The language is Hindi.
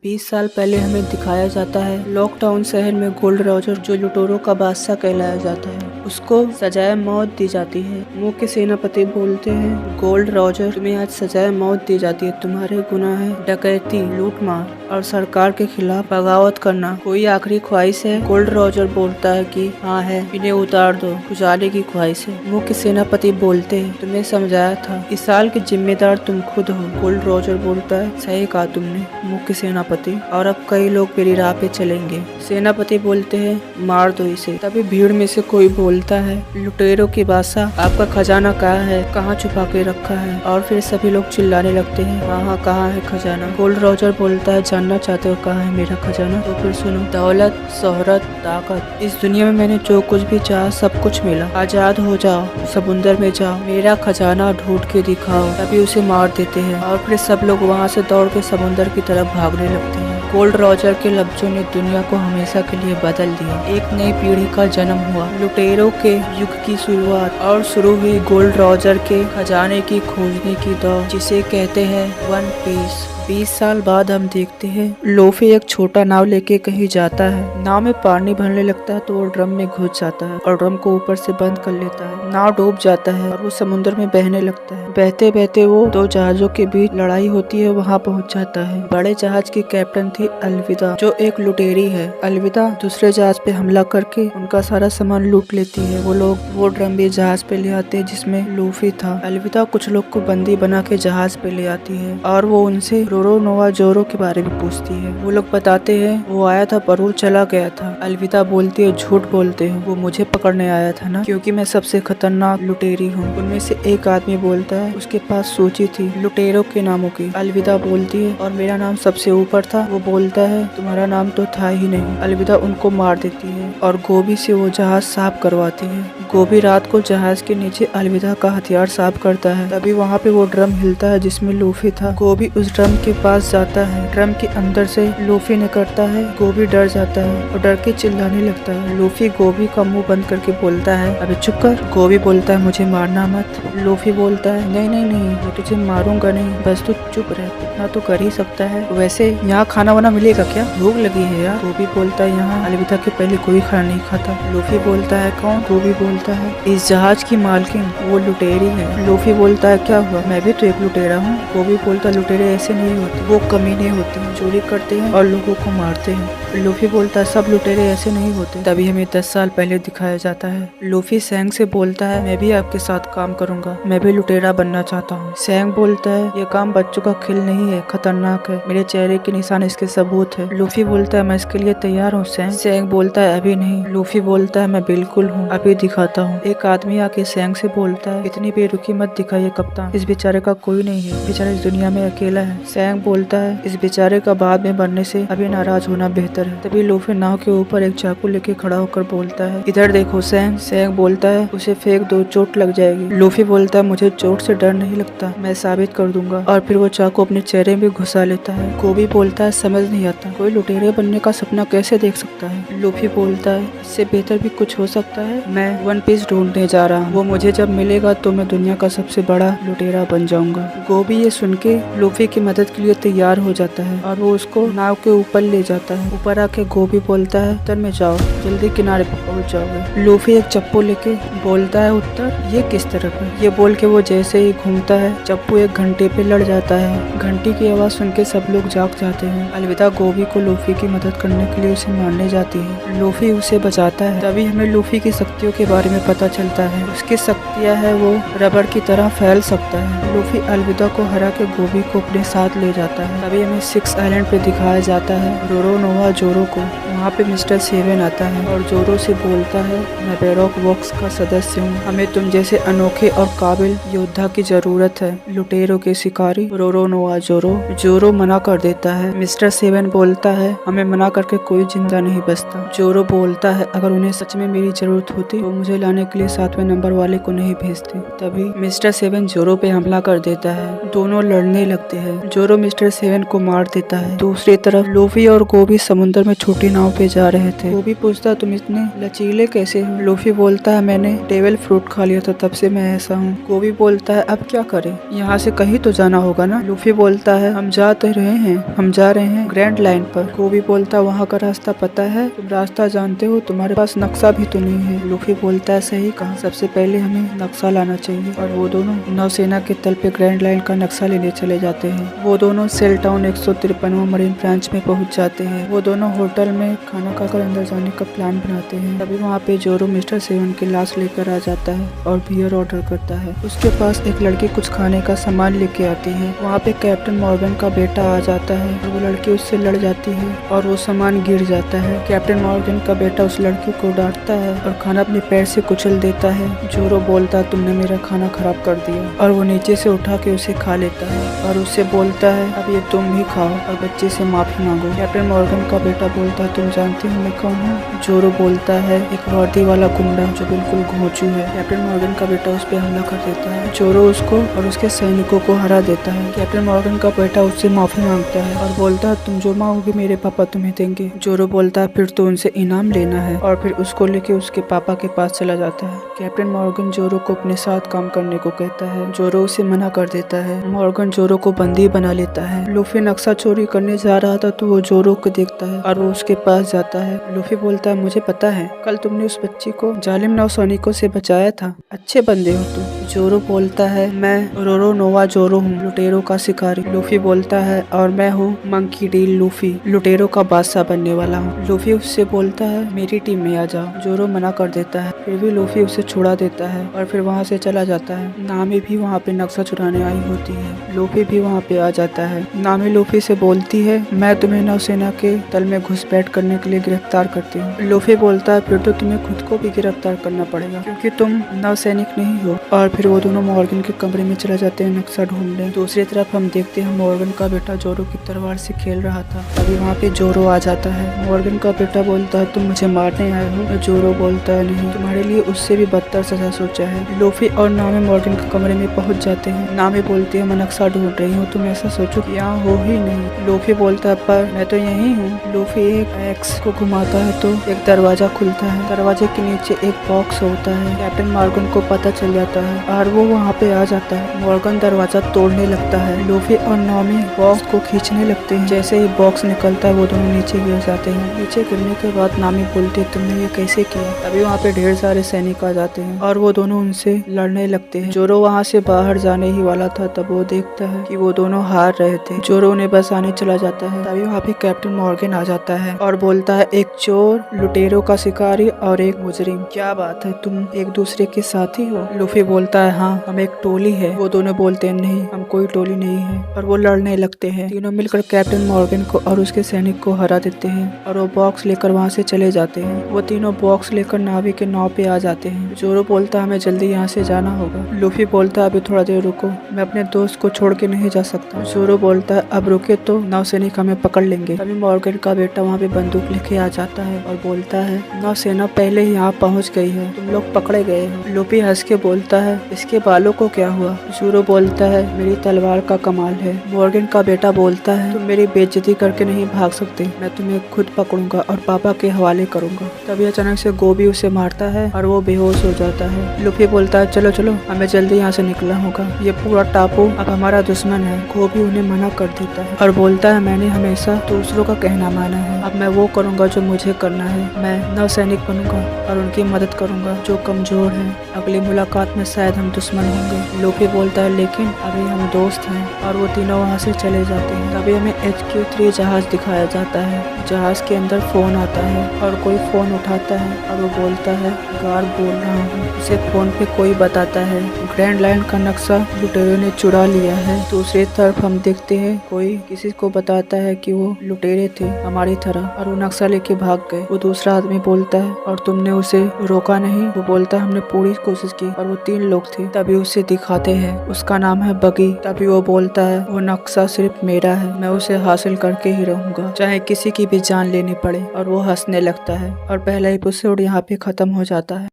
20 साल पहले हमें दिखाया जाता है लॉकडाउन शहर में गोल्ड रॉजर, जो लुटेरों का बादशाह कहलाया जाता है, उसको सजाए मौत दी जाती है। मुख्य सेनापति बोलते हैं, गोल्ड रॉजर, तुम्हें आज सजाए मौत दी जाती है। तुम्हारे गुनाह है डकैती, लूटमार और सरकार के खिलाफ बगावत करना। कोई आखिरी ख्वाहिश है? गोल्ड रॉजर बोलता है कि हाँ है, इन्हें उतार दो, गुजारे की ख्वाहिश है। मुख्य सेनापति बोलते हैं, तुम्हें समझाया था, इस साल के जिम्मेदार तुम खुद हो। गोल्ड रॉजर बोलता है, सही कहा तुमने मुख्य सेनापति, और अब कई लोग मेरी राह पे चलेंगे। सेनापति बोलते हैं, मार दो इसे। तभी भीड़ में से कोई बोलता है, लुटेरों के बादशाह, आपका खजाना कहाँ है, कहाँ छुपा के रखा है? और फिर सभी लोग चिल्लाने लगते हैं, हाँ कहाँ है खजाना? गोल्ड रॉजर बोलता है, जानना चाहते हो कहाँ है मेरा खजाना? तो फिर सुनो, दौलत, शोहरत, ताकत, इस दुनिया में मैंने जो कुछ भी चाहा सब कुछ मिला। आजाद हो जाओ, समुंदर में जाओ, मेरा खजाना ढूंढ के दिखाओ। तभी उसे मार देते हैं और फिर सब लोग वहाँ से दौड़ के समुंदर की तरफ भागने लगते हैं। गोल्ड रॉजर के लफ्जों ने दुनिया को हमेशा के लिए बदल दिया। एक नई पीढ़ी का जन्म हुआ, लुटेरों के युग की शुरुआत, और शुरू हुई गोल्ड रॉजर के खजाने की खोजने की दौड़, जिसे कहते हैं वन पीस। 20 साल बाद हम देखते हैं लोफी एक छोटा नाव लेके कहीं जाता है। नाव में पानी भरने लगता है तो वो ड्रम में घुस जाता है और ड्रम को ऊपर से बंद कर लेता है। नाव डूब जाता है और वो समुद्र में बहने लगता है। बहते बहते वो दो जहाजों के बीच लड़ाई होती है, वहाँ पहुँच जाता है। बड़े जहाज की कैप्टन थी अलविदा, जो एक लुटेरी है। अलविदा दूसरे जहाज पे हमला करके उनका सारा सामान लूट लेती है। वो लोग वो ड्रम भी जहाज पे ले आते हैं जिसमें लूफी था। अलविदा कुछ लोग को बंदी बना के जहाज पे ले आती है और वो उनसे जोरो नोवा जोरो के बारे में पूछती है। वो लोग बताते हैं वो आया था पर वो चला गया था। अलविदा बोलती है, झूठ बोलते हो, वो मुझे पकड़ने आया था ना, क्योंकि मैं सबसे खतरनाक लुटेरी हूँ। उनमें से एक आदमी बोलता है, उसके पास सूची थी लुटेरों के नामों की। अलविदा बोलती है, और मेरा नाम सबसे ऊपर था। वो बोलता है, तुम्हारा नाम तो था ही नहीं। अलविदा उनको मार देती है और गोभी से वो जहाज साफ करवाती है। गोभी रात को जहाज के नीचे अलविदा का हथियार साफ करता है। तभी वहाँ पे वो ड्रम हिलता है जिसमें लूफी था। गोभी उस ड्रम के पास जाता है। ड्रम के अंदर से लूफी निकलता है। गोभी डर जाता है और डर के चिल्लाने लगता है। लूफी गोभी का मुंह बंद करके बोलता है, अबे चुप कर। गोभी बोलता है, मुझे मारना मत। लूफी बोलता है, नहीं नहीं नहीं, मैं तुझे मारूंगा नहीं, बस तू चुप रह, इतना तो कर ही सकता है। वैसे यहाँ खाना वाना मिलेगा क्या? भूख लगी है यार। गोभी बोलता है, यहाँ अलविदा के पहले कोई खाना नहीं खाता। लूफी बोलता है, कौन? गोभी बोलता है, इस जहाज की मालकिन, वो लुटेरी है। लूफी बोलता है, क्या हुआ? मैं भी तो एक लुटेरा हूँ। गोभी बोलता है, लुटेरे ऐसे नहीं होते, वो कमीने होते हैं, चोरी करते हैं और लोगों को मारते हैं। लूफी बोलता है, सब लुटेरे ऐसे नहीं होते। तभी हमें 10 साल पहले दिखाया जाता है। लूफी सैंग से बोलता है, मैं भी आपके साथ काम करूंगा, मैं भी लुटेरा बनना चाहता हूँ। सैंग बोलता है, ये काम बच्चों का खेल नहीं है, खतरनाक है, मेरे चेहरे के निशान इसके सबूत है। लूफी बोलता है, मैं इसके लिए तैयार हूँ सैंग। सैंग बोलता है, अभी नहीं। लूफी बोलता है, मैं बिल्कुल हूँ, अभी दिखाता हूँ। एक आदमी आके सैंग से बोलता है, इतनी बेरुखी मत दिखाइए कप्तान, इस बेचारे का कोई नहीं है, बेचारा इस दुनिया में अकेला है। सैंग बोलता है, इस बेचारे का बाद में मरने से अभी नाराज होना बेहतर है। तभी लूफी नाव के ऊपर एक चाकू लेके खड़ा होकर बोलता है, इधर देखो सैंग। सैंग बोलता है, उसे फेंक दो, चोट लग जाएगी। लूफी बोलता है, मुझे चोट से डर नहीं लगता, मैं साबित कर दूंगा। और फिर वो चाकू अपने चेहरे में घुसा लेता है। गोभी बोलता है, समझ नहीं आता, कोई लुटेरे बनने का सपना कैसे देख सकता है? लूफी बोलता है, इससे बेहतर भी कुछ हो सकता है, मैं वन पीस ढूंढने जा रहा हूँ, वो मुझे जब मिलेगा तो मैं दुनिया का सबसे बड़ा लुटेरा बन जाऊंगा। गोभी ये सुन के लूफी की मदद के लिए तैयार हो जाता है और वो उसको नाव के ऊपर ले जाता है। ऊपर आके गोभी बोलता है, उत्तर में जाओ, जल्दी किनारे पर पहुंच जाओगे। लूफी एक चप्पू लेके बोलता है, उत्तर ये किस तरफ है? ये बोल के वो जैसे ही घूमता है, चप्पू एक घंटे पे लड़ जाता है। घंटी की आवाज सुन के सब लोग जाग जाते हैं। अलविदा गोभी को लूफी की मदद करने के लिए उसे मारने जाती है। लूफी उसे बचाता है। तभी हमें लूफी की शक्तियों के बारे में पता चलता है। उसकी शक्तियाँ है, वो रबर की तरह फैल सकता है। लूफी अलविदा को हरा के गोभी को अपने साथ ले जाता है। तभी हमें 6 आइलैंड पे दिखाया जाता है जोरो नोवा जोरो को। वहाँ पे मिस्टर सेवन आता है और जोरो से बोलता है, मैं बैरॉक वॉक्स का सदस्य हूँ, हमें तुम जैसे अनोखे और काबिल योद्धा की जरूरत है, लुटेरों के शिकारी रोरो नोवा जोरो। जोरो मना कर देता है। मिस्टर सेवन बोलता है, हमें मना करके कोई जिंदा नहीं बचता। जोरो बोलता है, अगर उन्हें सच में मेरी जरूरत होती तो मुझे लाने के लिए 7वें नंबर वाले को नहीं भेजते। तभी मिस्टर सेवन जोरो पे हमला कर देता है। दोनों लड़ने लगते हैं। जोरो मिस्टर सेवन को मार देता है। दूसरी तरफ लूफी और गोभी समुद्र समंदर में छोटी नाव पे जा रहे थे। वो भी पूछता तुम इतने लचीले कैसे हो? लूफी बोलता है मैंने डेविल फ्रूट खा लिया था तब से मैं ऐसा हूँ। वो भी बोलता है अब क्या करें, यहाँ से कहीं तो जाना होगा ना। लूफी बोलता है हम जा तो रहे हैं, हम जा रहे हैं ग्रैंड लाइन पर। वो भी बोलता है वहाँ का रास्ता पता है? तुम रास्ता जानते हो, तुम्हारे पास नक्शा भी तो नहीं है। लूफी बोलता है सही कहा, सबसे पहले हमें नक्शा लाना चाहिए। और वो दोनों नौसेना के तल पे ग्रैंड लाइन का नक्शा लेने चले जाते हैं। वो दोनों सेल टाउन 153वां मरीन ब्रांच में पहुंच जाते हैं। वो दोनों होटल में खाना खाकर अंदर जाने का प्लान बनाते हैं। तभी वहाँ पे जोरो मिस्टर सेवन की लाश लेकर आ जाता है और बियर ऑर्डर करता है। उसके पास एक लड़की कुछ खाने का सामान लेके आती है। वहाँ पे कैप्टन मॉर्गन का बेटा आ जाता है और वो लड़की उससे लड़ जाती है और वो सामान गिर जाता है। कैप्टन मॉर्गन का बेटा उस लड़की को डांटता है और खाना अपने पैर से कुचल देता है। जोरो बोलता तुमने मेरा खाना खराब कर दिया और वो नीचे से उठा के उसे खा लेता है और उससे बोलता है अब ये तुम भी खाओ और बच्चे से माफी मांगो। कैप्टन मॉर्गन का बेटा बोलता है तुम जानती हो मैं कौन हूँ? जोरो बोलता है एक वर्दी वाला गुंडा जो बिल्कुल घोंचू है। कैप्टन मॉर्गन का बेटा उस पर हमला कर देता है। जोरो उसको और उसके सैनिकों को हरा देता है। कैप्टन मॉर्गन का बेटा उससे माफी मांगता है और बोलता है तुम जो मांगोगे मेरे पापा तुम्हें देंगे। जोरो बोलता है फिर तो उनसे इनाम लेना है और फिर उसको लेके उसके पापा के पास चला जाता है। कैप्टन मॉर्गन जोरो को अपने साथ काम करने को कहता है। जोरो उसे मना कर देता है। मॉर्गन जोरो को बंदी बना लेता है। लूफी नक्शा चोरी करने जा रहा था तो वो जोरो को देखता है और वो उसके पास जाता है। लूफी बोलता है मुझे पता है कल तुमने उस बच्ची को जालिम नौसैनिकों से बचाया था, अच्छे बंदे हो तुम। जोरो बोलता है मैं रोरो नोवा जोरो हूँ, लुटेरो का शिकारी। लूफी बोलता है और मैं हूँ मंकी डी लूफी, लुटेरो का बादशाह बनने वाला हूँ। लूफी उससे बोलता है मेरी टीम में आ जाओ। जोरो मना कर देता है, फिर भी लूफी उसे छुड़ा देता है और फिर वहाँ से चला जाता है। नामी भी वहाँ पे नक्शा चुराने आई होती है। लूफी भी वहाँ पे आ जाता है। नामी लूफी से बोलती है मैं तुम्हें नौसेना के तल में घुसपैठ करने के लिए गिरफ्तार करती हूँ। लूफी बोलता है फिर तो तुम्हें खुद को भी गिरफ्तार करना पड़ेगा क्योंकि तुम नौसैनिक नहीं हो। और फिर वो दोनों मॉर्गन के कमरे में चला जाते हैं नक्शा ढूंढने। दूसरी तरफ हम देखते हैं मॉर्गन का बेटा जोरो की तलवार से खेल रहा था। अभी वहाँ पे जोरो आ जाता है। मॉर्गन का बेटा बोलता है तुम मुझे मारने आए हो? जोरो बोलता है नहीं, तुम्हारे लिए उससे भी बदतर सजा सोचा है। लूफी और नामी मॉर्गन के कमरे में पहुँच जाते हैं। नामी बोलती है मैं नक्शा ढूंढ रही हूँ, तुम ऐसा सोचो कि यहाँ हो ही नहीं। लूफी बोलता है पर मैं तो यही हूँ। लूफी एक एक्स को घुमाता है तो एक दरवाजा खुलता है। दरवाजे के नीचे एक बॉक्स होता है। कैप्टन मॉर्गन को पता चल जाता है और वो वहाँ पे आ जाता है। मॉर्गन दरवाजा तोड़ने लगता है। लूफी और नामी बॉक्स को खींचने लगते हैं। जैसे ही बॉक्स निकलता है वो दोनों नीचे गिर जाते हैं। नीचे गिरने के बाद नामी बोलती है तुमने ये कैसे किया? अभी वहाँ पे ढेर सारे सैनिक आ जाते हैं और वो दोनों उनसे लड़ने लगते हैं। जोरो वहाँ से बाहर जाने ही वाला था तब वो देखता है कि वो दोनों हार रहे थे। जोरो उन्हें बचाने चला जाता है। तभी वहाँ पे कैप्टन मॉर्गन आ जाता है और बोलता है एक चोर, लुटेरो का शिकारी और एक मुजरिम, क्या बात है तुम एक दूसरे के साथी हो? लूफी बोलता है हाँ हम एक टोली है। वो दोनों बोलते हैं नहीं हम कोई टोली नहीं है और वो लड़ने लगते हैं। तीनों मिलकर कैप्टन मॉर्गन को और उसके सैनिक को हरा देते हैं और वो बॉक्स लेकर वहाँ से चले जाते हैं। वो तीनों बॉक्स लेकर नावी के नाव पे आ जाते हैं। जोरो बोलता है हमें जल्दी यहाँ से जाना होगा। लूफी बोलता है अभी थोड़ा देर रुको, मैं अपने दोस्त को छोड़ के नहीं जा सकता। जोरो बोलता है अब रुके तो नौसैनिक हमें पकड़ लेंगे। तभी मॉर्गन का बेटा वहाँ पे बंदूक लेके आ जाता है और बोलता है नौसेना पहले ही यहाँ पहुँच गई है, तुम लोग पकड़े गए हो। लूफी हंस के बोलता है इसके बालों को क्या हुआ? जोरो बोलता है मेरी तलवार का कमाल है। मॉर्गन का बेटा बोलता है तुम मेरी बेइज्जती करके नहीं भाग सकते, मैं तुम्हें खुद पकड़ूंगा और पापा के हवाले करूंगा। तभी अचानक से गोभी उसे मारता है और वो बेहोश हो जाता है। लूफी बोलता है चलो चलो हमें जल्दी यहाँ से निकलना होगा, ये पूरा टापू अब हमारा दुश्मन है। गोभी उन्हें मना कर देता है और बोलता है मैंने हमेशा दूसरों का कहना माना है, अब मैं वो करूँगा जो मुझे करना है। मैं नौसैनिक बनूंगा और उनकी मदद करूंगा जो कमजोर है। अगली मुलाकात में शायद हम दुश्मन होंगे। लूफी बोलता है लेकिन अभी हम दोस्त हैं और वो तीनों वहाँ से चले जाते हैं। तभी हमें HQ-3 जहाज दिखाया जाता है। जहाज के अंदर फोन आता है और कोई फोन उठाता है और वो बोलता है गार्ड बोल रहा हूँ। उसे फोन पे कोई बताता है ग्रैंड लाइन का नक्शा लुटेरों ने चुरा लिया है। दूसरी तरफ हम देखते हैं कोई किसी को बताता है कि वो लुटेरे थे हमारी तरह और वो नक्शा लेके भाग गए। वो दूसरा आदमी बोलता है और तुमने उसे रोका नहीं? वो बोलता है हमने पूरी कोशिश की और वो 3 लोग थे। तभी उसे दिखाते हैं उसका नाम है बगी। तभी वो बोलता है वो नक्शा सिर्फ मेरा है, मैं उसे हासिल करके ही रहूंगा चाहे किसी की भी जान लेनी पड़े। और वो हंसने लगता है और पहला एपिसोड यहाँ पे खत्म हो जाता है।